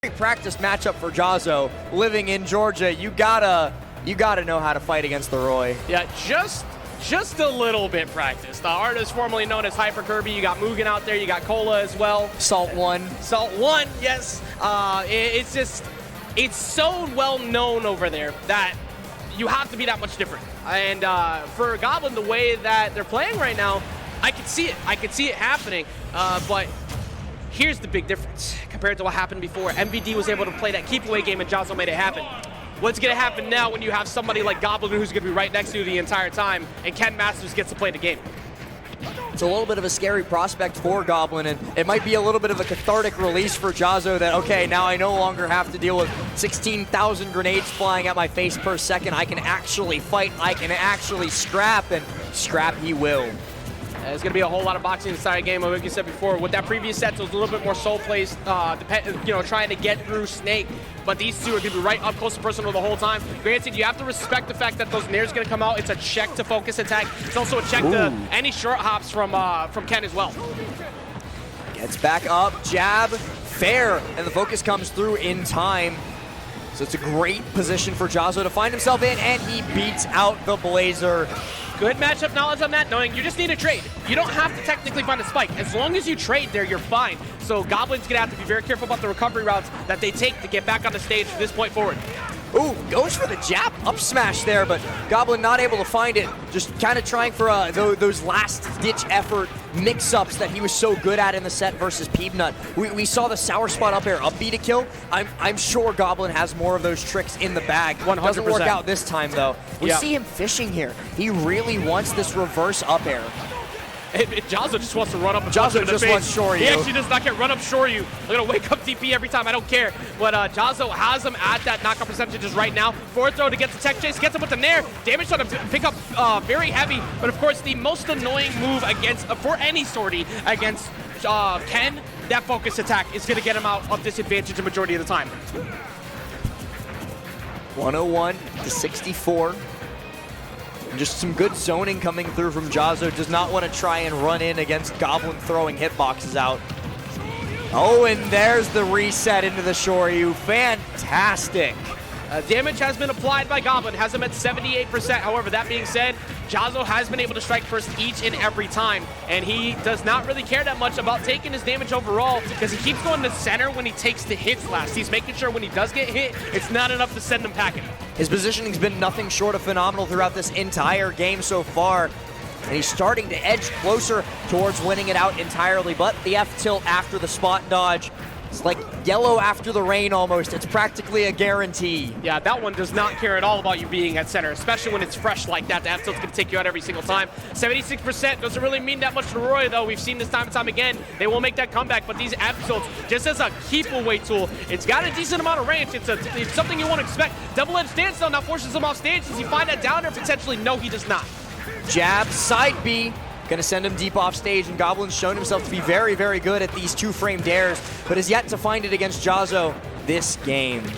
Practice matchup for Jazo. Living in Georgia, you gotta know how to fight against the Roy. Yeah, just a little bit practice. The artist formerly known as Hyper Kirby. You got Mugen out there. You got Cola as well. Salt One. Salt One, yes. It's so well known over there that you have to be that much different. And for Goblin, the way that they're playing right now, I can see it. I can see it happening. But here's the big difference compared to what happened before. MVD was able to play that keep away game and Jahzz0 made it happen. What's going to happen now when you have somebody like Goblin who's going to be right next to you the entire time and Ken Masters gets to play the game? It's a little bit of a scary prospect for Goblin, and it might be a little bit of a cathartic release for Jazo that, okay, now I no longer have to deal with 16,000 grenades flying at my face per second. I can actually fight, I can actually scrap, and scrap he will. There's going to be a whole lot of boxing inside the game, like you said before. With that previous set, it was a little bit more soul-placed, trying to get through Snake. But these two are going to be right up close and personal the whole time. Granted, you have to respect the fact that those nairs going to come out. It's a check to focus attack. It's also a check to any short hops from Ken as well. Gets back up, jab, fair, and the focus comes through in time. So it's a great position for Jazo to find himself in, and he beats out the Blazer. Good matchup knowledge on that, knowing you just need a trade. You don't have to technically find a spike. As long as you trade there, you're fine. So Goblin's going to have to be very careful about the recovery routes that they take to get back on the stage from this point forward. Ooh, goes for the jab up smash there, but Goblin not able to find it. Just kind of trying for those last-ditch effort mix-ups that he was so good at in the set versus Peanut. We saw the sour spot up air, up B to kill. I'm sure Goblin has more of those tricks in the bag. 100%. Doesn't work out this time, though. We see him fishing here. He really wants this reverse up air. Jazo just wants to run up and Jazo just wants shore you. He actually does not get run up shore you. I'm going to wake up DP every time. I don't care. But Jazo has him at that knockout percentages right now. Forward throw to get the tech chase. Gets him with the nair. Damage on him to pick up very heavy. But of course, the most annoying move against for any sortie against Ken, that focus attack is going to get him out of disadvantage the majority of the time. 101 to 64. Just some good zoning coming through from Jazo. Does not want to try and run in against Goblin throwing hitboxes out. Oh, and there's the reset into the Shoryu. Fantastic. Damage has been applied by Goblin, has him at 78%. However, that being said, Jazo has been able to strike first each and every time, and he does not really care that much about taking his damage overall because he keeps going to center when he takes the hits last. He's making sure when he does get hit, it's not enough to send him packing. His positioning's been nothing short of phenomenal throughout this entire game so far, and he's starting to edge closer towards winning it out entirely, but the F-tilt after the spot dodge, it's like yellow after the rain almost. It's practically a guarantee. Yeah, that one does not care at all about you being at center, especially when it's fresh like that. The F-tilt's going to take you out every single time. 76% doesn't really mean that much to Roy, though. We've seen this time and time again. They will make that comeback, but these F-tilts, just as a keep-away tool, it's got a decent amount of range. It's something you want to expect. Double-edged stance, though, now forces him off stage. Does he find that down or potentially? No, he does not. Jab, side B. Gonna send him deep off stage, and Goblin's shown himself to be very, very good at these two-frame dares, but has yet to find it against Jazo this game.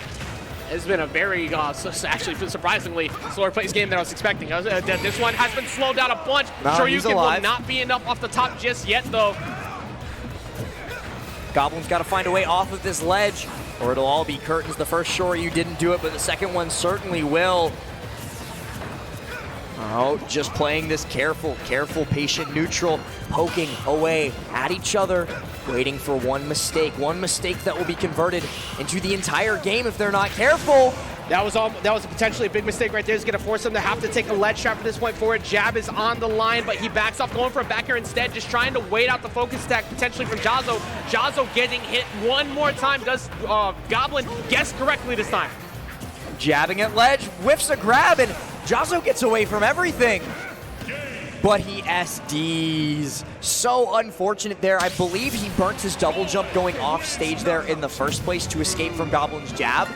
It's been a very, actually surprisingly, slower pace game than I was expecting. This one has been slowed down a bunch. Shoryuken will not be enough off the top just yet, though. Goblin's got to find a way off of this ledge, or it'll all be curtains. The first Shoryu didn't do it, but the second one certainly will. Oh, just playing this careful, patient, neutral, poking away at each other, waiting for one mistake that will be converted into the entire game if they're not careful. That was potentially a big mistake right there. It's going to force him to have to take a ledge trap from this point forward. Jab is on the line, but he backs off, going for a back air instead, just trying to wait out the focus attack potentially from Jazo. Jazo getting hit one more time. Does Goblin guess correctly this time? Jabbing at ledge, whiffs a grab, and Jazo gets away from everything. But he SDs. So unfortunate there. I believe he burnt his double jump going off stage there in the first place to escape from Goblin's jab.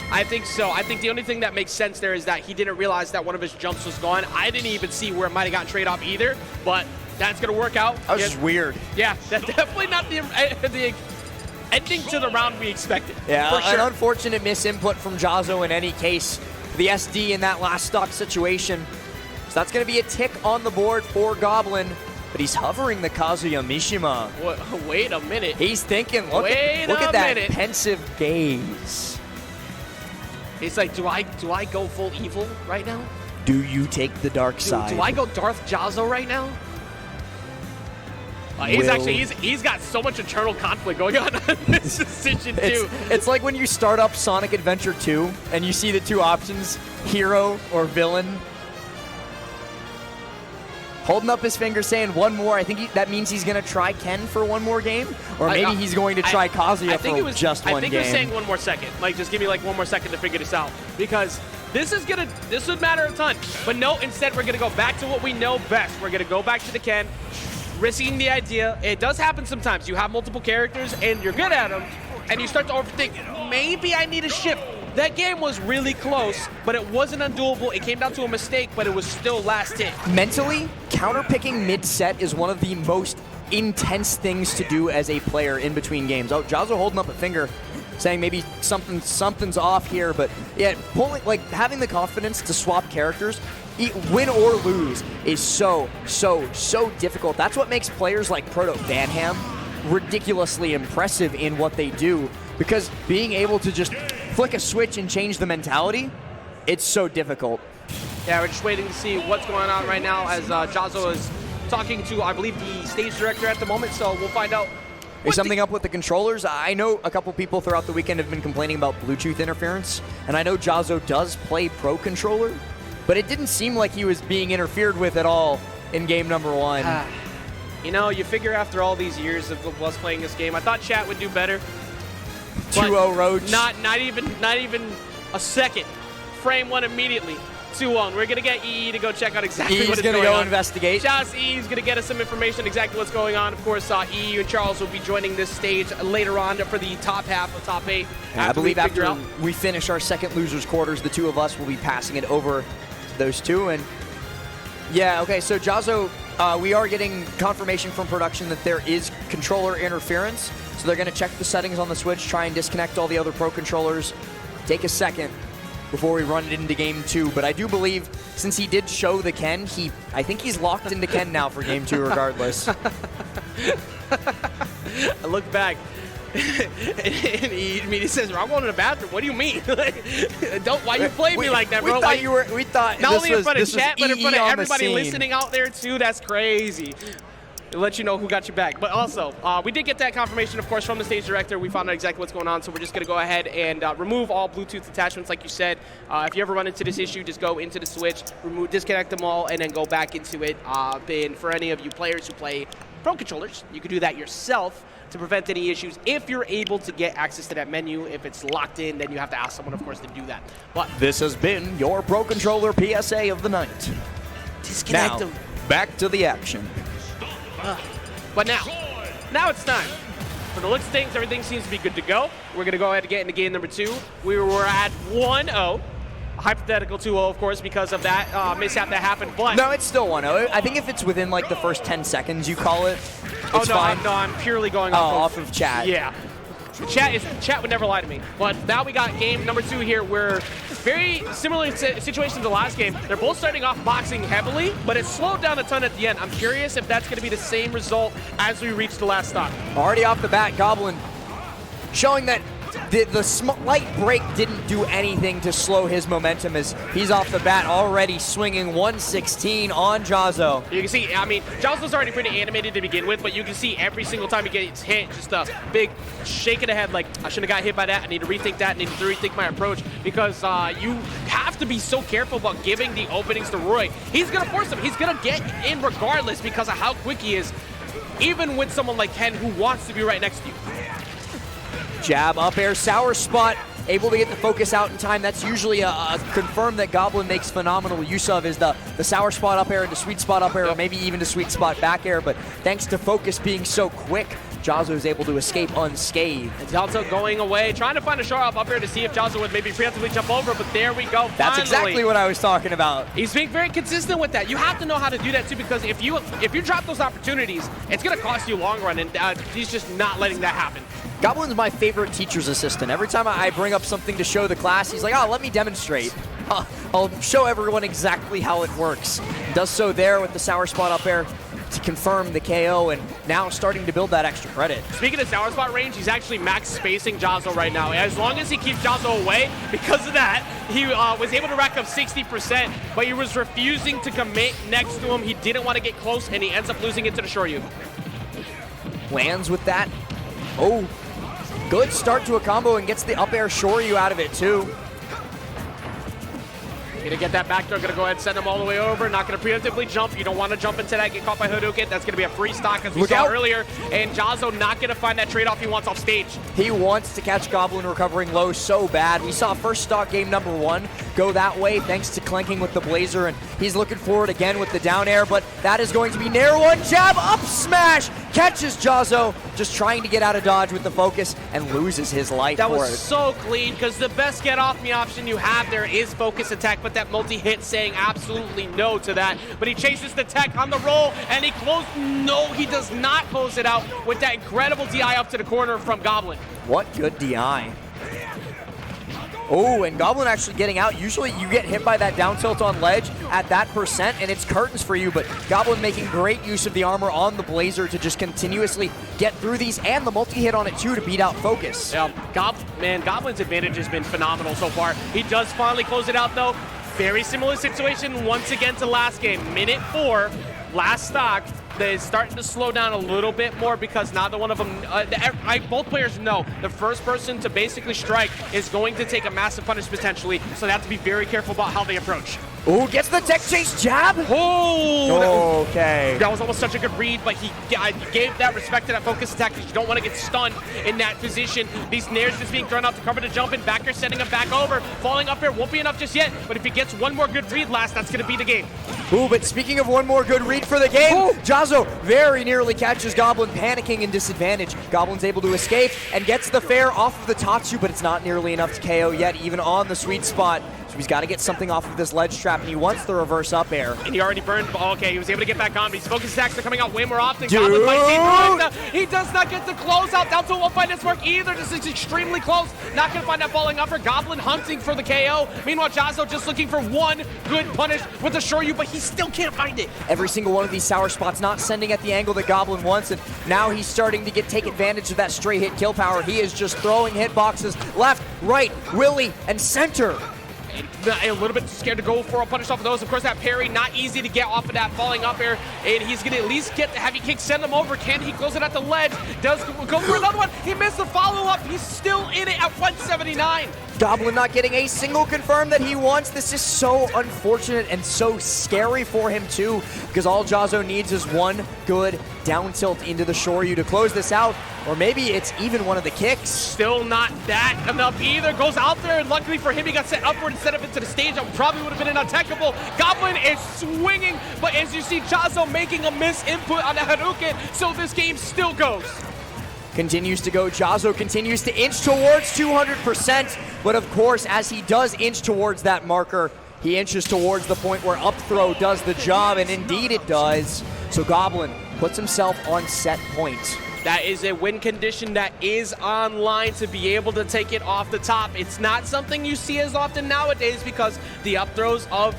I think so. I think the only thing that makes sense there is that he didn't realize that one of his jumps was gone. I didn't even see where it might have gotten trade off either, but that's going to work out. That was just weird. Yeah, that's definitely not the ending to the round we expected. Yeah, for sure. An unfortunate misinput from Jazo in any case. The SD in that last stock situation. So that's going to be a tick on the board for Goblin. but he's hovering the Kazuya Mishima. Wait a minute. He's thinking, look at that pensive gaze. He's like, do I go full evil right now? Do you take the dark side? Do I go Darth Jahzo right now? He's got so much internal conflict going on in this decision too. It's like when you start up Sonic Adventure 2 and you see the two options, hero or villain. Holding up his finger saying one more. I think that means he's going to try Ken for one more game. Or maybe he's going to try Kazuya for just one game. I think he was saying one more second. Like, just give me like one more second to figure this out. Because this would matter a ton. But no, instead we're going to go back to what we know best. We're going to go back to the Ken, risking the idea. It does happen sometimes. You have multiple characters and you're good at them. And you start to overthink, maybe I need a shift. That game was really close, but it wasn't undoable. It came down to a mistake, but it was still last hit. Mentally, counterpicking mid-set is one of the most intense things to do as a player in between games. Oh, Jazo holding up a finger, saying maybe something's off here, but yeah, having the confidence to swap characters, win or lose, is so difficult. That's what makes players like Proto Vanham ridiculously impressive in what they do, because being able to just flick a switch and change the mentality, it's so difficult. Yeah, we're just waiting to see what's going on right now as Jazo is talking to, I believe, the stage director at the moment, so we'll find out. Is something up with the controllers? I know a couple people throughout the weekend have been complaining about Bluetooth interference, and I know Jazo does play Pro Controller, but it didn't seem like he was being interfered with at all in game number 1. You know, you figure after all these years of us playing this game, I thought chat would do better. 2-0 Roach. Not even a second. Frame 1 immediately. 2-1. We're gonna get EE to go check out exactly what is going on. He's gonna go investigate. Shout out to EE. He's gonna get us some information exactly what's going on. Of course, EE and Charles will be joining this stage later on for the top half of top 8. I believe after we finish our second losers quarters, the two of us will be passing it over to those two. And yeah, okay. So Jazo, we are getting confirmation from production that there is controller interference. So they're going to check the settings on the Switch, try and disconnect all the other Pro controllers. Take a second before we run it into game 2. But I do believe, since he did show the Ken, I think he's locked into Ken now for game 2 regardless. I look back, and he says, I'm going to the bathroom. What do you mean? Why you play me like that, bro? We thought not only in front of chat, but in front of everybody everybody listening out there too. That's crazy. To let you know who got your back. But also, we did get that confirmation, of course, from the stage director. We found out exactly what's going on, so we're just going to go ahead and remove all Bluetooth attachments, like you said. If you ever run into this issue, just go into the Switch, disconnect them all, and then go back into it. And for any of you players who play Pro controllers, you can do that yourself to prevent any issues if you're able to get access to that menu. If it's locked in, then you have to ask someone, of course, to do that. But this has been your Pro Controller PSA of the night. Disconnect them. Back to the action. But now it's time. For the looks of things, everything seems to be good to go. We're going to go ahead and get into game number 2. We were at 1-0. A hypothetical 2-0, of course, because of that mishap that happened. But no, it's still 1-0. I think if it's within like the first 10 seconds, you call it. It's fine. I'm purely going off of chat. Yeah. Chat would never lie to me. But now we got game number 2 here, where very similar situation to the last game. They're both starting off boxing heavily, but it slowed down a ton at the end. I'm curious if that's going to be the same result as we reach the last stop. Already off the bat, Goblin showing that the slight break didn't do anything to slow his momentum, as he's off the bat already swinging 116 on Jazo. You can see, I mean, Jazo's already pretty animated to begin with, but you can see every single time he gets hit, just a big shake of the head, like, I shouldn't have got hit by that, I need to rethink that, I need to rethink my approach, because you have to be so careful about giving the openings to Roy. He's going to force him. He's going to get in regardless because of how quick he is, even with someone like Ken who wants to be right next to you. Jab, up air, sour spot, able to get the focus out in time. That's usually a confirm that Goblin makes phenomenal use of, is the sour spot up air into sweet spot up air, or maybe even to sweet spot back air. But thanks to focus being so quick, Jazo is able to escape unscathed. And Jazo going away, trying to find a sharp up air to see if Jazo would maybe preemptively jump over, but there we go, That's finally. exactly what I was talking about. He's being very consistent with that. You have to know how to do that too, because if you drop those opportunities, it's going to cost you long run, and he's just not letting that happen. Goblin's my favorite teacher's assistant. Every time I bring up something to show the class, he's like, oh, let me demonstrate. I'll show everyone exactly how it works. Does so there with the sour spot up air. to confirm the KO, and now starting to build that extra credit. Speaking of sour spot range, he's actually max spacing Jahzzo right now. As long as he keeps Jahzzo away, because of that, he was able to rack up 60%, but he was refusing to commit next to him. He didn't want to get close, and he ends up losing into the Shoryu. Lands with that. Oh, good start to a combo and gets the up air Shoryu out of it too. Gonna get that back throw, gonna go ahead and send him all the way over. Not gonna preemptively jump. You don't want to jump into that, get caught by Hadouken. That's gonna be a free stock as we saw earlier. And Jahzzo not gonna find that trade-off he wants off stage. He wants to catch Goblin recovering low so bad. We saw first stock game number 1 go that way thanks to clanking with the Blazer, and he's looking forward again with the down air, but that is going to be nair one, jab, up smash, catches Jahzzo, just trying to get out of dodge with the focus and loses his life. That was so clean, because the best get off me option you have there is focus attack, but that multi-hit saying absolutely no to that. But he chases the tech on the roll, and he closed. No, he does not close it out with that incredible DI up to the corner from Goblin. What good DI. Oh, and Goblin actually getting out. Usually you get hit by that down tilt on ledge at that percent, and it's curtains for you, but Goblin making great use of the armor on the Blazer to just continuously get through these, and the multi-hit on it too to beat out focus. Yeah, Goblin's advantage has been phenomenal so far. He does finally close it out though. Very similar situation once again to last game. Minute 4, last stock. They're starting to slow down a little bit more because neither one of them, both players know the first person to basically strike is going to take a massive punish potentially, so they have to be very careful about how they approach. Oh, gets the tech chase jab. Oh, okay. That was almost such a good read, but he gave that respect to that focus attack because you don't want to get stunned in that position. These nairs just being thrown out to cover the jump, and backer sending him back over. Falling up here won't be enough just yet, but if he gets one more good read last, that's going to be the game. Ooh, but speaking of one more good read for the game, Jazo very nearly catches Goblin panicking in disadvantage. Goblin's able to escape and gets the fair off of the Tatsu, but it's not nearly enough to KO yet, even on the sweet spot. So he's got to get something off of this ledge trap, and he wants the reverse up air. And he already burned. Okay, he was able to get back on, but his focus attacks are coming out way more often. Goblin might be he does not get the closeout. Down to won't find his mark either. This is extremely close. Not going to find that falling upper. Goblin hunting for the KO. Meanwhile, Jazo just looking for one good punish with the Shoryu, but he still can't find it. Every single one of these sour spots not sending at the angle that Goblin wants, and now he's starting to take advantage of that straight hit kill power. He is just throwing hitboxes left, right, willy, and center. A little bit scared to go for a punish off of those. Of course, that parry, not easy to get off of that falling up air, and he's going to at least get the heavy kick, send him over. Can he close it at the ledge? Does go for another one. He missed the follow-up. He's still in it at 179. Goblin not getting a single confirm that he wants. This is so unfortunate and so scary for him too, because all Jazo needs is one good down tilt into the Shoryu to close this out, or maybe it's even one of the kicks. Still not that enough either. Goes out there, and luckily for him, he got set upward instead of into the stage. That probably would have been an untechable. Goblin is swinging, but as you see, Jazo making a misinput on the Hadouken, so this game still goes. Continues to go. Jazo continues to inch towards 200%, but of course, as he does inch towards that marker, he inches towards the point where up throw does the job, and indeed it does. So Goblin puts himself on set point. That is a win condition that is online to be able to take it off the top. It's not something you see as often nowadays because the up throws of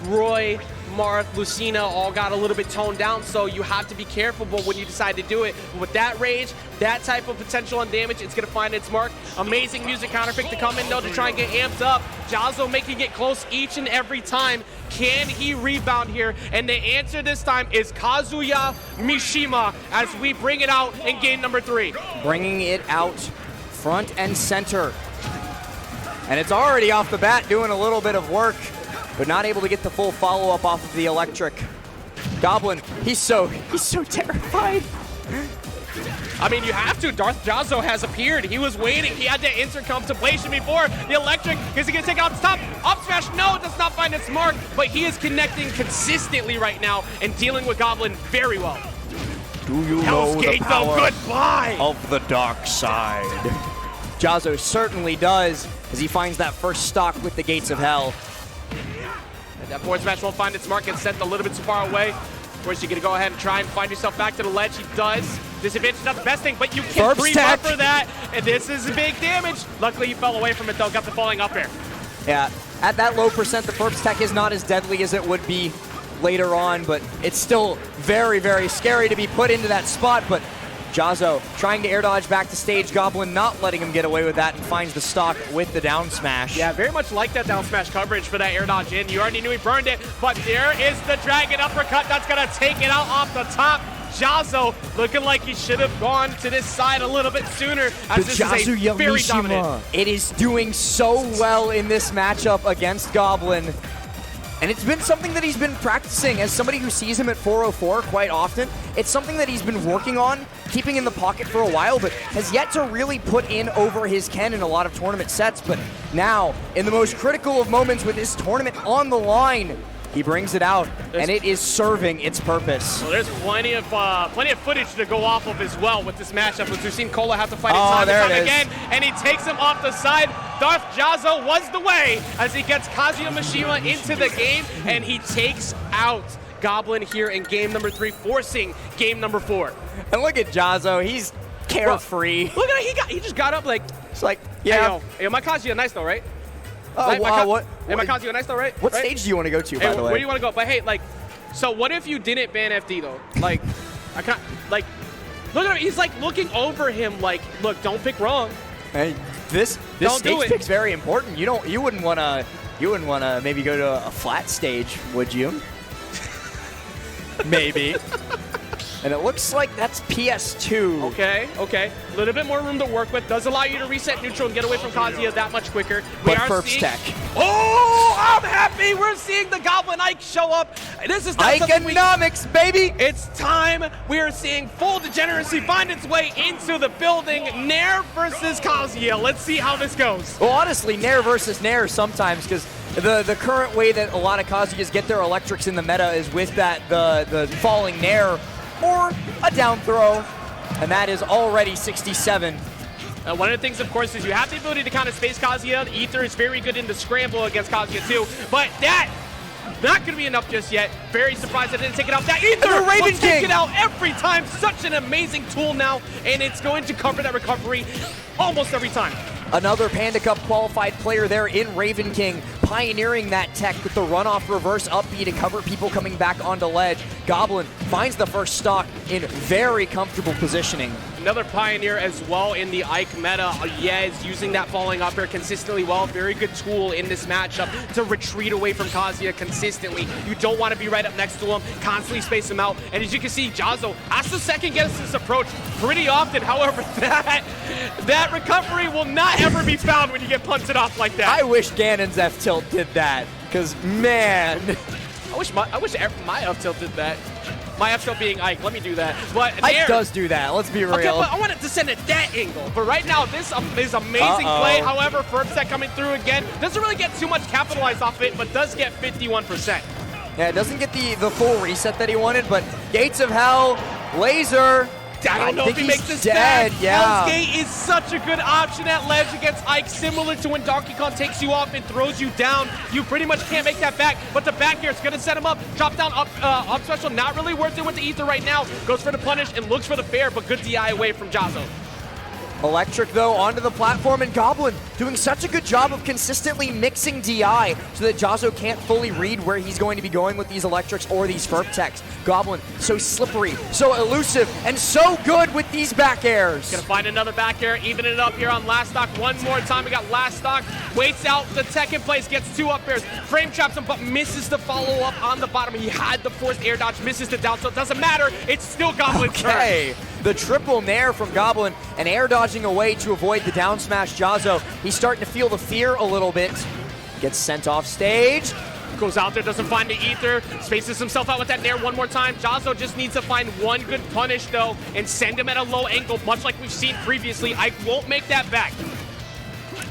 Roy, Marth, Lucina all got a little bit toned down, so you have to be careful when you decide to do it. But with that rage, that type of potential on damage, it's going to find its mark. Amazing music counterpick to come in, though, to try and get amped up. Jazo making it close each and every time. Can he rebound here? And the answer this time is Kazuya Mishima as we bring it out in game number 3. Bringing it out front and center. And it's already off the bat doing a little bit of work, but not able to get the full follow-up off of the electric. Goblin, he's so terrified. I mean, you have to. Darth Jazo has appeared. He was waiting. He had that instant contemplation before. The electric, is he going to take out the top? Up smash, no, it does not find its mark, but he is connecting consistently right now and dealing with Goblin very well. Do you know the power goodbye of the dark side? Jazo certainly does, as he finds that first stock with the Gates of Hell. And that forward smash won't find its mark and sent a little bit too far away. Of course, you're going to go ahead and try and find yourself back to the ledge. He does. Disadvantage is not the best thing, but you can pre-buffer that, and this is big damage. Luckily, he fell away from it, though. Got the falling up air. Yeah, at that low percent, the Ferb's tech is not as deadly as it would be later on, but it's still very, very scary to be put into that spot. But Jazo trying to air dodge back to stage. Goblin not letting him get away with that and finds the stock with the down smash. Yeah, very much like that down smash coverage for that air dodge in. You already knew he burned it, but there is the dragon uppercut that's going to take it out off the top. Jazo looking like he should have gone to this side a little bit sooner, as this is a very dominant. It is doing so well in this matchup against Goblin. And it's been something that he's been practicing. As somebody who sees him at 404 quite often, it's something that he's been working on, keeping in the pocket for a while, but has yet to really put in over his Ken in a lot of tournament sets. But now, in the most critical of moments with his tournament on the line, he brings it out, and it is serving its purpose. Well, there's plenty of footage to go off of as well with this matchup, which we've seen Cola have to fight it time and time again, and he takes him off the side. Darth Jazo was the way as he gets Kazuya Mishima into the game, and he takes out Goblin here in game number 3, forcing game number 4. And look at Jazo, he's carefree. Well, look at it, he just got up like, it's like, yeah. Hey, yo, my Kazuya nice though, right? Oh, wow, Hey, my Kazuya nice though, right? What stage do you want to go to, by the way? Where do you want to go? But hey, like, so what if you didn't ban FD though? Like, I can't, like, look at him, he's like looking over him like, look, don't pick wrong. Hey, this stage pick's very important. You wouldn't want to maybe go to a flat stage, would you? Maybe. And it looks like that's PS2. Okay. A little bit more room to work with. Does allow you to reset neutral and get away from Kazuya that much quicker. But Perps tech. Oh, I'm happy we're seeing the Goblin Ike show up. This is not Ikenomics, baby. It's time. We are seeing full degeneracy find its way into the building. Nair versus Kazuya. Let's see how this goes. Well, honestly, Nair versus Nair sometimes, because the current way that a lot of Kazuyas get their electrics in the meta is with the falling Nair or a down throw, and that is already 67. One of the things, of course, is you have the ability to kind of space Kazuya. Ether is very good in the scramble against Kazuya too, but that not going to be enough just yet. Very surprised I didn't take it out. That Ether will take it out every time. Such an amazing tool now, and it's going to cover that recovery almost every time. Another Panda Cup qualified player there in Raven King, pioneering that tech with the runoff reverse up B to cover people coming back onto ledge. Goblin finds the first stock in very comfortable positioning. Another pioneer as well in the Ike meta. Jahzz using that falling up air consistently well. Very good tool in this matchup to retreat away from Kazuya consistently. You don't want to be right up next to him. Constantly space him out. And as you can see, Jazo has to second guess this approach pretty often. However, that recovery will not ever be found when you get punted off like that. I wish Ganon's F-Tilt did that, because man. I wish my F-Tilt did that. My F-Tilt being Ike, let me do that. But Ike does do that, let's be real. Okay, but I wanted to send it that angle. But right now, this is amazing play. However, Firmset coming through again. Doesn't really get too much capitalized off it, but does get 51%. Yeah, it doesn't get the full reset that he wanted, but Gates of Hell, Laser. I don't know if he makes this dead. back. Yeah. Hell's Gate is such a good option at ledge against Ike, similar to when Donkey Kong takes you off and throws you down. You pretty much can't make that back, but the back here is going to set him up. Drop down up special, not really worth it with the Ether right now. Goes for the punish and looks for the fair, but good DI away from Jazo. Electric, though, onto the platform, and Goblin doing such a good job of consistently mixing DI so that Jazo can't fully read where he's going to be going with these electrics or these Ferp techs. Goblin, so slippery, so elusive, and so good with these back airs. Gonna find another back air, even it up here on last stock. One more time, we got last stock. Waits out the tech in place, gets 2 up airs. Frame traps him, but misses the follow-up on the bottom. He had the forced air dodge, misses the down, so it doesn't matter. It's still Goblin's turn. The triple Nair from Goblin, and air dodging away to avoid the down smash Jazo. He's starting to feel the fear a little bit. Gets sent off stage. Goes out there, doesn't find the Ether, spaces himself out with that Nair one more time. Jazo just needs to find one good punish though, and send him at a low angle, much like we've seen previously. Ike won't make that back.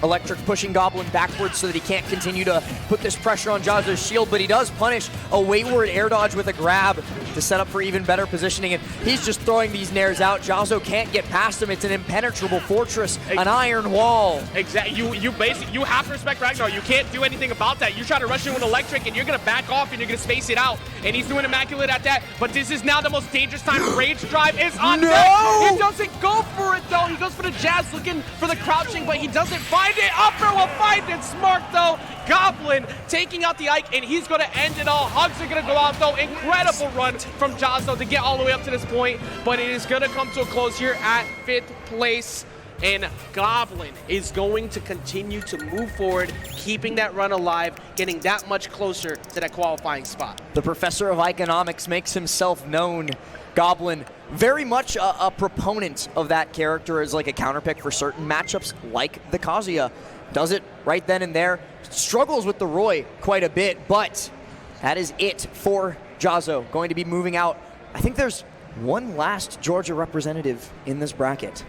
Electric pushing Goblin backwards so that he can't continue to put this pressure on Jazo's shield, but he does punish a wayward air dodge with a grab to set up for even better positioning, and he's just throwing these Nairs out. Jazo can't get past him. It's an impenetrable fortress, an iron wall. Exactly. You have to respect Ragnar. You can't do anything about that. You try to rush in with Electric, and you're going to back off, and you're going to space it out, and he's doing Immaculate at that, but this is now the most dangerous time. Rage Drive is on deck. He doesn't go for it, though. He goes for the Jazz, looking for the crouching, but he doesn't find find it. Upper will find it. Smart though. Goblin taking out the Ike, and he's gonna end it all. Hugs are gonna go out though. Incredible run from Jahzz0 to get all the way up to this point, but it is gonna come to a close here at 5th place. And Goblin is going to continue to move forward, keeping that run alive, getting that much closer to that qualifying spot. The professor of economics makes himself known. Goblin, very much a proponent of that character as like a counterpick for certain matchups like the Kazuya. Does it right then and there. Struggles with the Roy quite a bit, but that is it for Jazo. Going to be moving out. I think there's one last Georgia representative in this bracket.